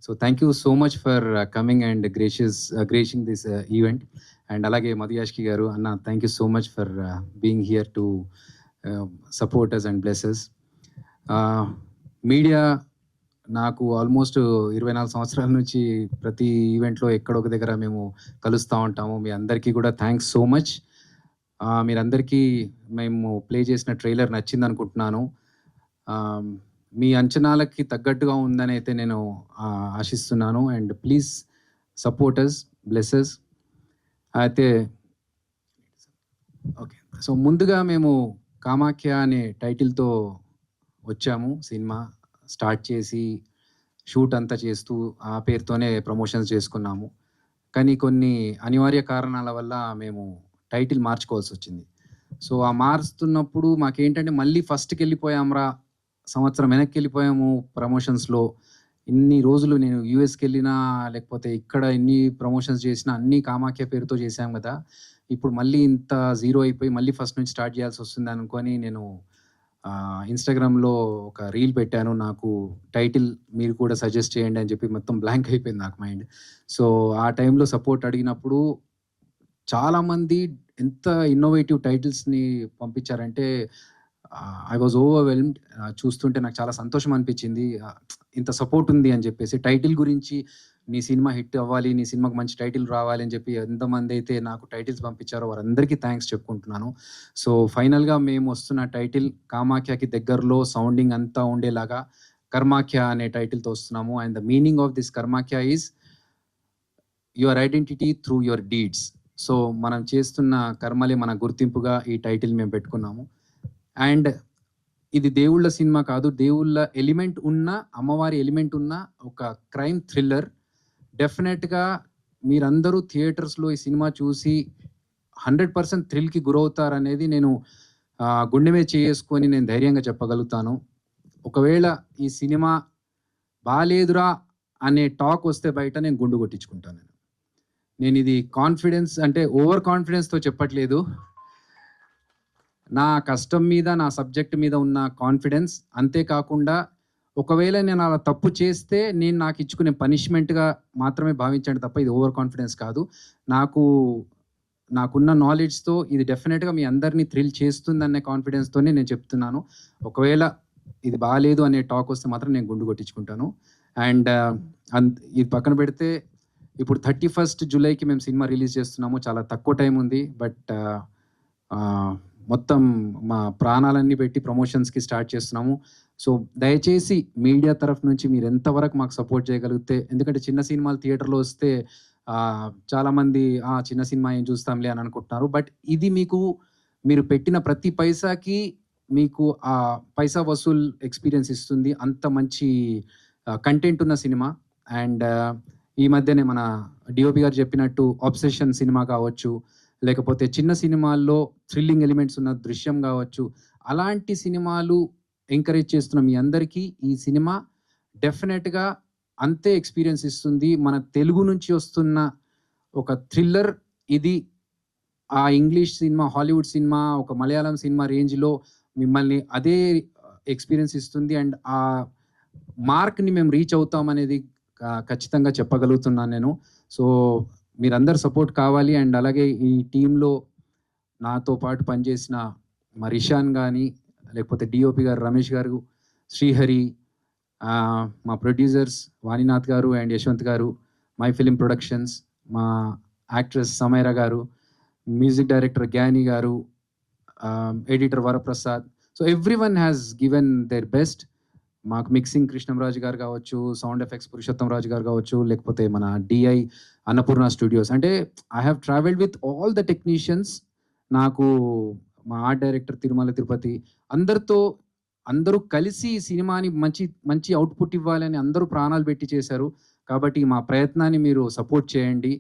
So thank you so much for coming and gracing this event. And అలాగే మధుయాష్కి గారు, అన్న thank you so much for being here to support us and blesses. Media నాకు almost 24 సంవత్సరాల నుంచి ప్రతి ఈవెంట్లో ఎక్కడో ఒక దగ్గర మేము కలుస్తూ ఉంటాము. మీ అందరికీ కూడా థ్యాంక్స్ సో మచ్. మీరందరికీ మేము ప్లే చేసిన ట్రైలర్ నచ్చింది అనుకుంటున్నాను. మీ అంచనాలకి తగ్గట్టుగా ఉందని అయితే నేను ఆశిస్తున్నాను. And please support us, blesses. అయితే ఓకే, సో ముందుగా మేము కామాఖ్య అనే టైటిల్తో వచ్చాము. సినిమా స్టార్ట్ చేసి షూట్ అంతా చేస్తూ ఆ పేరుతోనే ప్రమోషన్స్ చేసుకున్నాము. కానీ కొన్ని అనివార్య కారణాల వల్ల మేము టైటిల్ మార్చుకోవాల్సి వచ్చింది. సో ఆ మారుస్తున్నప్పుడు మాకేంటంటే మళ్ళీ ఫస్ట్కి వెళ్ళిపోయాంరా, సంవత్సరం వెనక్కి వెళ్ళిపోయాము ప్రమోషన్స్లో. ఇన్ని రోజులు నేను యూఎస్కి వెళ్ళినా లేకపోతే ఇక్కడ ఎన్ని ప్రమోషన్స్ చేసినా అన్నీ కామాఖ్య పేరుతో చేశాం కదా, ఇప్పుడు మళ్ళీ ఇంత జీరో అయిపోయి మళ్ళీ ఫస్ట్ నుంచి స్టార్ట్ చేయాల్సి వస్తుంది అనుకొని నేను ఇన్స్టాగ్రామ్లో ఒక రీల్ పెట్టాను. నాకు టైటిల్ మీరు కూడా సజెస్ట్ చేయండి అని చెప్పి మొత్తం బ్లాంక్ అయిపోయింది నాకు మైండ్. సో ఆ టైంలో సపోర్ట్ అడిగినప్పుడు చాలామంది ఎంత ఇన్నోవేటివ్ టైటిల్స్ని పంపించారంటే ఐ వాజ్ ఓవర్వెల్మ్డ్. చూస్తుంటే నాకు చాలా సంతోషం అనిపించింది, ఇంత సపోర్ట్ ఉంది అని చెప్పేసి. టైటిల్ గురించి నీ సినిమా హిట్ అవ్వాలి, నీ సినిమాకి మంచి టైటిల్ రావాలి అని చెప్పి ఎంతమంది అయితే నాకు టైటిల్స్ పంపించారో వారందరికీ థ్యాంక్స్ చెప్పుకుంటున్నాను. సో ఫైనల్గా మేము వస్తున్న టైటిల్ కామాఖ్యకి దగ్గరలో సౌండింగ్ అంతా ఉండేలాగా కర్మాఖ్య అనే టైటిల్తో వస్తున్నాము. And the meaning of this Karmakhya is your identity through your deeds. So మనం చేస్తున్న కర్మలే మన గుర్తింపుగా ఈ టైటిల్ మేము పెట్టుకున్నాము. అండ్ ఇది దేవుళ్ళ సినిమా కాదు, దేవుళ్ళ ఎలిమెంట్ ఉన్న, అమ్మవారి ఎలిమెంట్ ఉన్న ఒక క్రైమ్ థ్రిల్లర్. డెఫినెట్గా మీరందరూ థియేటర్స్లో ఈ సినిమా చూసి 100% థ్రిల్కి గురవుతారనేది నేను గుండె మీద చేసుకొని నేను ధైర్యంగా చెప్పగలుగుతాను. ఒకవేళ ఈ సినిమా బాలేదురా అనే టాక్ వస్తే బయట నేను గుండు కొట్టించుకుంటాను. నేను ఇది కాన్ఫిడెన్స్ అంటే ఓవర్ కాన్ఫిడెన్స్తో చెప్పట్లేదు, నా కష్టం మీద, నా సబ్జెక్ట్ మీద ఉన్న కాన్ఫిడెన్స్. అంతేకాకుండా ఒకవేళ నేను అలా తప్పు చేస్తే నేను నాకు ఇచ్చుకునే పనిష్మెంట్గా మాత్రమే భావించండి తప్ప ఇది ఓవర్ కాన్ఫిడెన్స్ కాదు. నాకున్న నాలెడ్జ్తో ఇది డెఫినెట్గా మీ అందరినీ థ్రిల్ చేస్తుందనే కాన్ఫిడెన్స్తోనే నేను చెప్తున్నాను. ఒకవేళ ఇది బాగాలేదు అనే టాక్ వస్తే మాత్రం నేను గుండు కొట్టించుకుంటాను. అండ్ ఇది పక్కన పెడితే ఇప్పుడు 31st జూలైకి మేము సినిమా రిలీజ్ చేస్తున్నాము. చాలా తక్కువ టైం ఉంది, బట్ మొత్తం మా ప్రాణాలన్నీ పెట్టి ప్రమోషన్స్కి స్టార్ట్ చేస్తున్నాము. సో దయచేసి మీడియా తరఫు నుంచి మీరు ఎంతవరకు మాకు సపోర్ట్ చేయగలిగితే, ఎందుకంటే చిన్న సినిమాలు థియేటర్లో వస్తే చాలామంది చిన్న సినిమా ఏం చూస్తాంలే అని అనుకుంటున్నారు. బట్ ఇది మీరు పెట్టిన ప్రతి పైసాకి మీకు ఆ పైసా వసూల్ ఎక్స్పీరియన్స్ ఇస్తుంది. అంత మంచి కంటెంట్ ఉన్న సినిమా. అండ్ ఈ మధ్యనే మన డిఓపి గారు చెప్పినట్టు ఆబ్సెషన్ సినిమా కావచ్చు, లేకపోతే చిన్న సినిమాల్లో థ్రిల్లింగ్ ఎలిమెంట్స్ ఉన్న దృశ్యం కావచ్చు, అలాంటి సినిమాలు ఎంకరేజ్ చేస్తున్న మీ అందరికీ ఈ సినిమా డెఫినెట్గా అంతే ఎక్స్పీరియన్స్ ఇస్తుంది. మన తెలుగు నుంచి వస్తున్న ఒక థ్రిల్లర్ ఇది ఆ ఇంగ్లీష్ సినిమా, హాలీవుడ్ సినిమా, ఒక మలయాళం సినిమా రేంజ్లో మిమ్మల్ని అదే ఎక్స్పీరియన్స్ ఇస్తుంది. అండ్ ఆ మార్క్ని మేము రీచ్ అవుతామనేది ఖచ్చితంగా చెప్పగలుగుతున్నాను నేను. సో మీరందరు సపోర్ట్ కావాలి. అండ్ అలాగే ఈ టీంలో నాతో పాటు పనిచేసిన మా రిషాన్ కానీ, లేకపోతే డిఓపి గారు రమేష్ గారు, శ్రీహరి, మా ప్రొడ్యూసర్స్ వాణినాథ్ గారు అండ్ యశ్వంత్ గారు, మై ఫిలిం ప్రొడక్షన్స్, మా యాక్ట్రెస్ సమైరా గారు, మ్యూజిక్ డైరెక్టర్ గ్యానీ గారు, editor Varaprasad. So every one has given their best. మాకు మిక్సింగ్ కృష్ణంరాజు గారు కావచ్చు, సౌండ్ ఎఫెక్ట్స్ పురుషోత్తం రాజు గారు కావచ్చు, లేకపోతే మన డిఐ అన్నపూర్ణ స్టూడియోస్. అంటే I have travelled with all the technicians. నాకు మా ఆర్ట్ డైరెక్టర్ తిరుమల తిరుపతి, అందరూ కలిసి ఈ సినిమాని మంచి మంచి అవుట్పుట్ ఇవ్వాలని అందరూ ప్రాణాలు పెట్టి చేశారు. కాబట్టి మా ప్రయత్నాన్ని మీరు సపోర్ట్ చేయండి.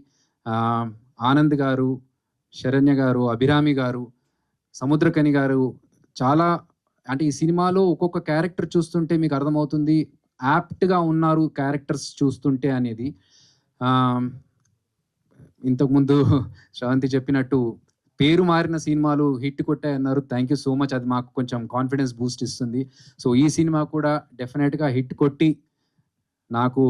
ఆనంద్ గారు, శరణ్య గారు, అభిరామి గారు, సముద్రకని గారు, చాలా అంటే ఈ సినిమాలో ఒక్కొక్క క్యారెక్టర్ చూస్తుంటే మీకు అర్థమవుతుంది యాప్ట్గా ఉన్నారు క్యారెక్టర్స్ చూస్తుంటే అనేది. ఇంతకుముందు శ్రవంతి చెప్పినట్టు పేరు మారిన సినిమాలు హిట్ కొట్టాయి అన్నారు. Thank you so much. అది మాకు కొంచెం కాన్ఫిడెన్స్ బూస్ట్ ఇస్తుంది. సో ఈ సినిమా కూడా డెఫినెట్గా హిట్ కొట్టి నాకు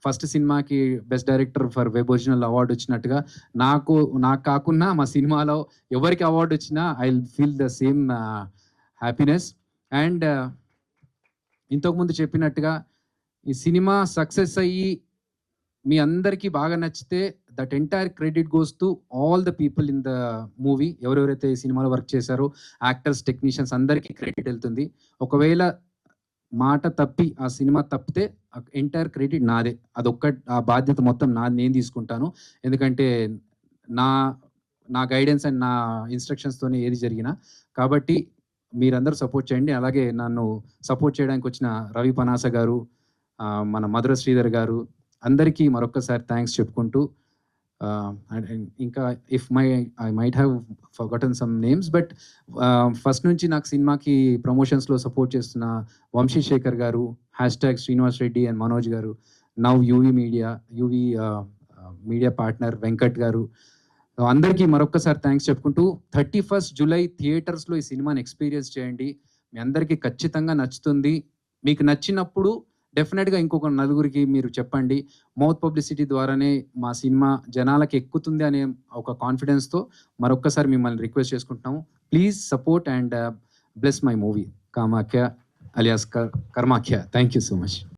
ఫస్ట్ సినిమాకి best director for web original award వచ్చినట్టుగా నాకు కాకున్నా మా సినిమాలో ఎవరికి అవార్డు వచ్చినా I will feel the same happiness. And ఇంతకుముందు చెప్పినట్టుగా ఈ సినిమా సక్సెస్ అయ్యి మీ అందరికీ బాగా నచ్చితే that entire credit goes to all the people in the movie. ఎవరెవరైతే ఈ సినిమాలో వర్క్ చేశారో యాక్టర్స్, టెక్నీషియన్స్ అందరికీ క్రెడిట్ వెళ్తుంది. ఒకవేళ మాట తప్పి ఆ సినిమా తప్పితే ఎంటైర్ క్రెడిట్ నాదే. ఆ బాధ్యత మొత్తం నేను తీసుకుంటాను. ఎందుకంటే నా నా గైడెన్స్ అండ్ నా ఇన్స్ట్రక్షన్స్తోనే ఏది జరిగినా. కాబట్టి మీరందరూ సపోర్ట్ చేయండి. అలాగే నన్ను సపోర్ట్ చేయడానికి వచ్చిన రవి పనాస గారు, మన మధుర శ్రీధర్ గారు అందరికీ మరొక్కసారి థ్యాంక్స్ చెప్పుకుంటూ, ఇంకా I might have forgotten some names, but first నుంచి నాకు సినిమాకి ప్రమోషన్స్లో సపోర్ట్ చేస్తున్న వంశీశేఖర్ గారు, #శ్రీనివాస్ రెడ్డి అండ్ మనోజ్ గారు, now UV media partner Venkat గారు, అందరికీ మరొక్కసారి థ్యాంక్స్ చెప్పుకుంటూ 31 జూలై థియేటర్స్లో ఈ సినిమాని ఎక్స్పీరియన్స్ చేయండి. మీ అందరికీ ఖచ్చితంగా నచ్చుతుంది. మీకు నచ్చినప్పుడు డెఫినెట్గా ఇంకొక నలుగురికి మీరు చెప్పండి. మౌత్ పబ్లిసిటీ ద్వారానే మా సినిమా జనాలకి ఎక్కుతుంది అనే ఒక కాన్ఫిడెన్స్తో మరొక్కసారి మిమ్మల్ని రిక్వెస్ట్ చేసుకుంటున్నాము. Please support and bless my movie Kamakhya alias Karmakhya. Thank you so much.